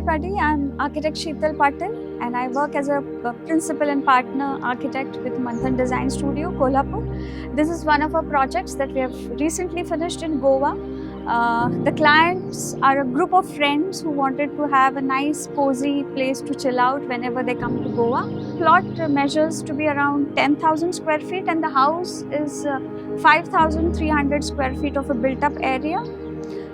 everybody, I'm architect Sheetal Patil and I work as a principal and partner architect with Manthan Design Studio, Kolhapur. This is one of our projects that we have recently finished in Goa. The clients are a group of friends who wanted to have a nice cozy place to chill out whenever they come to Goa. Plot measures to be around 10,000 square feet and the house is 5,300 square feet of a built up area.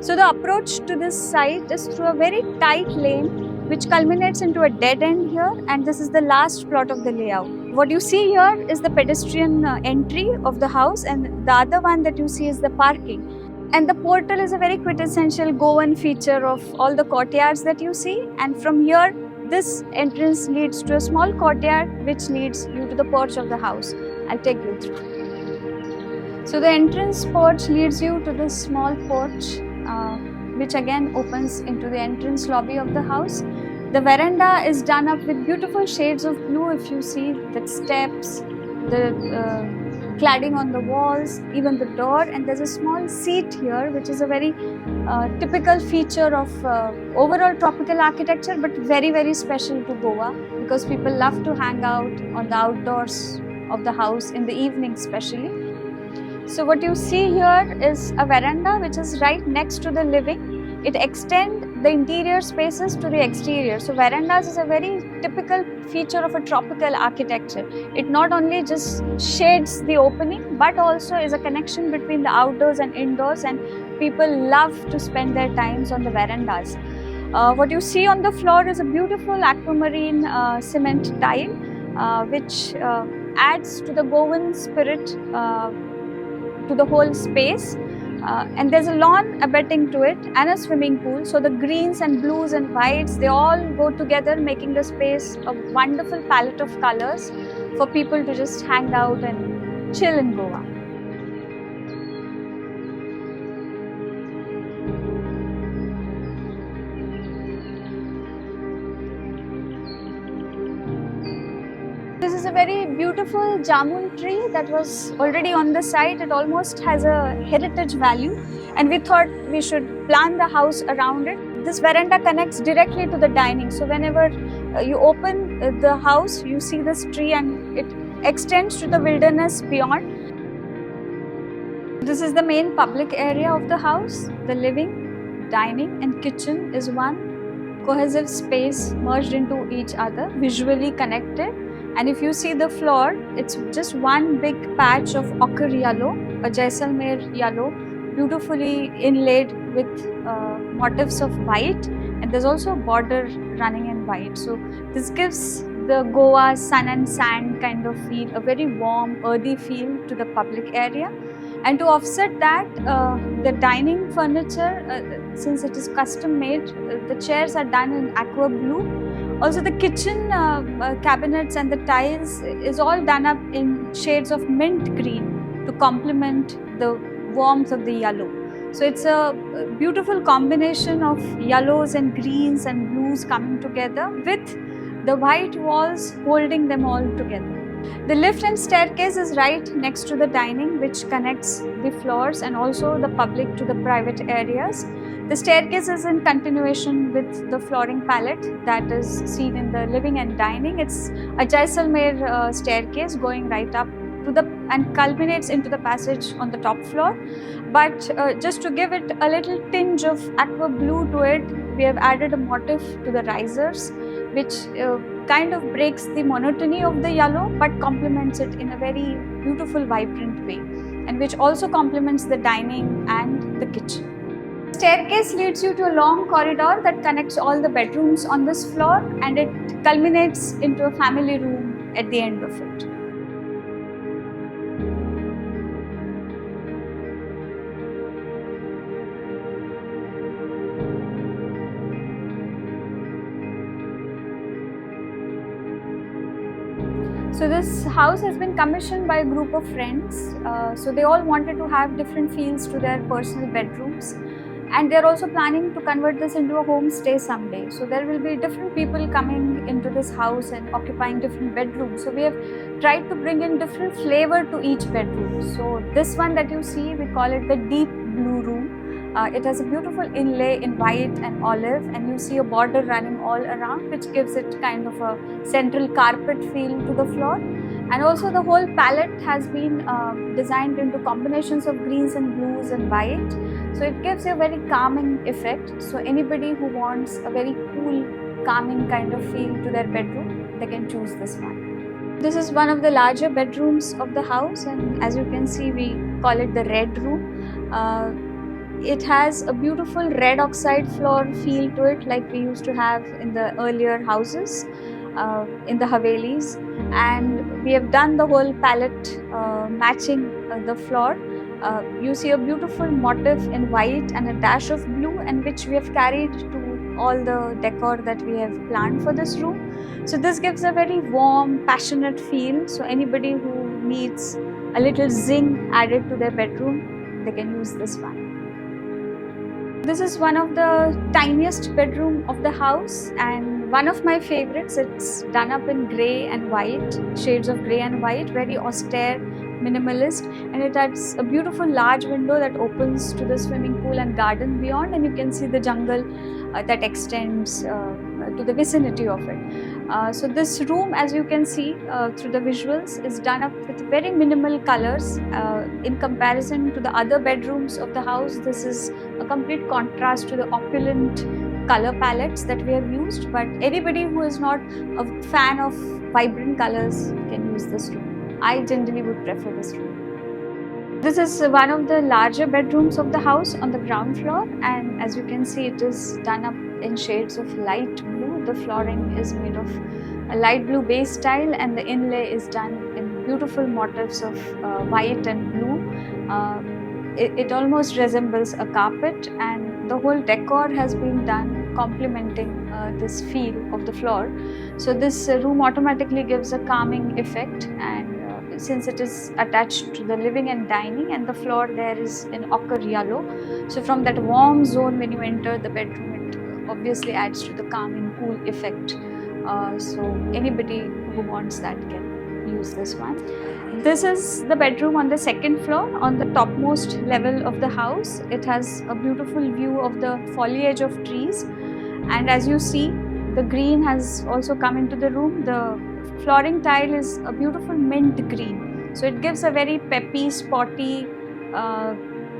So the approach to this site is through a very tight lane which culminates into a dead end here, and this is the last plot of the layout. What you see here is the pedestrian entry of the house, and the other one that you see is the parking. And the portal is a very quintessential Goan feature of all the courtyards that you see, and from here this entrance leads to a small courtyard which leads you to the porch of the house. I'll take you through. So the entrance porch leads you to this small porch which again opens into the entrance lobby of the house. The veranda is done up with beautiful shades of blue. If you see the steps, the cladding on the walls, even the door, and there's a small seat here which is a very typical feature of overall tropical architecture, but very special to Goa because people love to hang out on the outdoors of the house in the evening especially. So what you see here is a veranda which is right next to the living. It extends the interior spaces to the exterior. So verandas is a very typical feature of a tropical architecture. It not only just shades the opening but also is a connection between the outdoors and indoors, and people love to spend their times on the verandas. What you see on the floor is a beautiful aquamarine cement tile which adds to the Goan spirit to the whole space, and there's a lawn abutting to it and a swimming pool. So the greens and blues and whites, they all go together, making the space a wonderful palette of colors for people to just hang out and chill in Goa. This is a very beautiful jamun tree that was already on the site. It almost has a heritage value, and we thought we should plan the house around it. This veranda connects directly to the dining. So whenever you open the house, you see this tree and it extends to the wilderness beyond. This is the main public area of the house. The living, dining and kitchen is one cohesive space merged into each other, visually connected. And if you see the floor, it's just one big patch of ochre yellow, a Jaisalmer yellow, beautifully inlaid with motifs of white, and there's also a border running in white. So this gives the Goa sun and sand kind of feel, a very warm, earthy feel to the public area. And to offset that, the dining furniture, since it is custom made, the chairs are done in aqua blue. Also the kitchen cabinets and the tiles is all done up in shades of mint green to complement the warmth of the yellow. So it's a beautiful combination of yellows and greens and blues coming together with the white walls holding them all together. The lift and staircase is right next to the dining, which connects the floors and also the public to the private areas. The staircase is in continuation with the flooring palette that is seen in the living and dining. It's a Jaisalmer staircase going right up to the and culminates into the passage on the top floor. But just to give it a little tinge of aqua blue to it, we have added a motif to the risers, which kind of breaks the monotony of the yellow but complements it in a very beautiful, vibrant way, and which also complements the dining and the kitchen. The staircase leads you to a long corridor that connects all the bedrooms on this floor, and it culminates into a family room at the end of it. So this house has been commissioned by a group of friends. So they all wanted to have different feels to their personal bedrooms, and they're also planning to convert this into a homestay someday. So there will be different people coming into this house and occupying different bedrooms. So we have tried to bring in different flavor to each bedroom. So this one that you see, we call it the deep blue room. It has a beautiful inlay in white and olive, and you see a border running all around, which gives it kind of a central carpet feel to the floor. And also the whole palette has been designed into combinations of greens and blues and white. So it gives you a very calming effect. So anybody who wants a very cool, calming kind of feel to their bedroom, they can choose this one. This is one of the larger bedrooms of the house, and as you can see, we call it the red room. It has a beautiful red oxide floor feel to it, like we used to have in the earlier houses, in the Havelis. And we have done the whole palette matching the floor. You see a beautiful motif in white and a dash of blue, and which we have carried to all the decor that we have planned for this room. So this gives a very warm, passionate feel. So anybody who needs a little zing added to their bedroom, they can use this one. This is one of the tiniest bedroom of the house, and one of my favorites. It's done up in grey and white, shades of grey and white, very austere, minimalist, and it has a beautiful large window that opens to the swimming pool and garden beyond, and you can see the jungle that extends to the vicinity of it. So this room, as you can see through the visuals, is done up with very minimal colors. In comparison to the other bedrooms of the house, this is a complete contrast to the opulent color palettes that we have used. But anybody who is not a fan of vibrant colors can use this room. I generally would prefer this room. This is one of the larger bedrooms of the house on the ground floor, and as you can see, it is done up in shades of light blue. The flooring is made of a light blue base tile, and the inlay is done in beautiful motifs of white and blue. It almost resembles a carpet, and the whole decor has been done complementing this feel of the floor. So this room automatically gives a calming effect, and since it is attached to the living and dining, and the floor there is in ochre yellow, so from that warm zone when you enter the bedroom, it obviously adds to the calming cool effect. So anybody who wants that can use this one. This is the bedroom on the second floor, on the topmost level of the house. It has a beautiful view of the foliage of trees, and as you see, the green has also come into the room. The flooring tile is a beautiful mint green, so it gives a very peppy, spotty,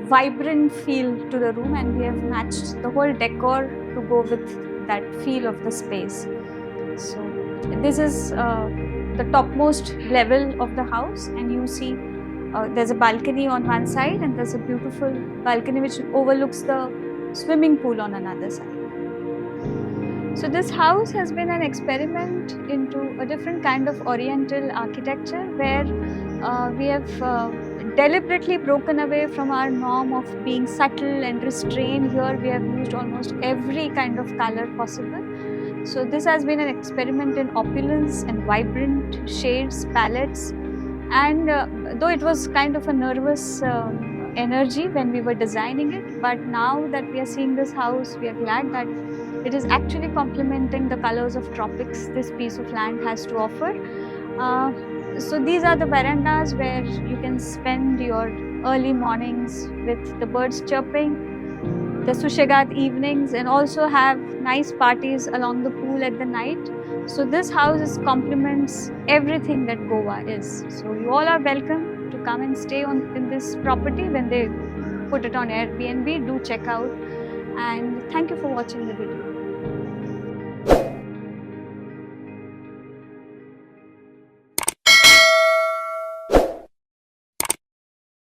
vibrant feel to the room, and we have matched the whole decor to go with that feel of the space. So this is the topmost level of the house, and you see there's a balcony on one side, and there's a beautiful balcony which overlooks the swimming pool on another side. So this house has been an experiment into a different kind of oriental architecture, where we have deliberately broken away from our norm of being subtle and restrained. Here we have used almost every kind of color possible. So this has been an experiment in opulence and vibrant shades, palettes, and though it was kind of a nervous energy when we were designing it, but now that we are seeing this house, we are glad that it is actually complementing the colors of tropics this piece of land has to offer. So these are the verandas where you can spend your early mornings with the birds chirping, the Sushegat evenings, and also have nice parties along the pool at the night. So this house complements everything that Goa is. So you all are welcome to come and stay in this property. When they put it on Airbnb, do check out, and thank you for watching the video.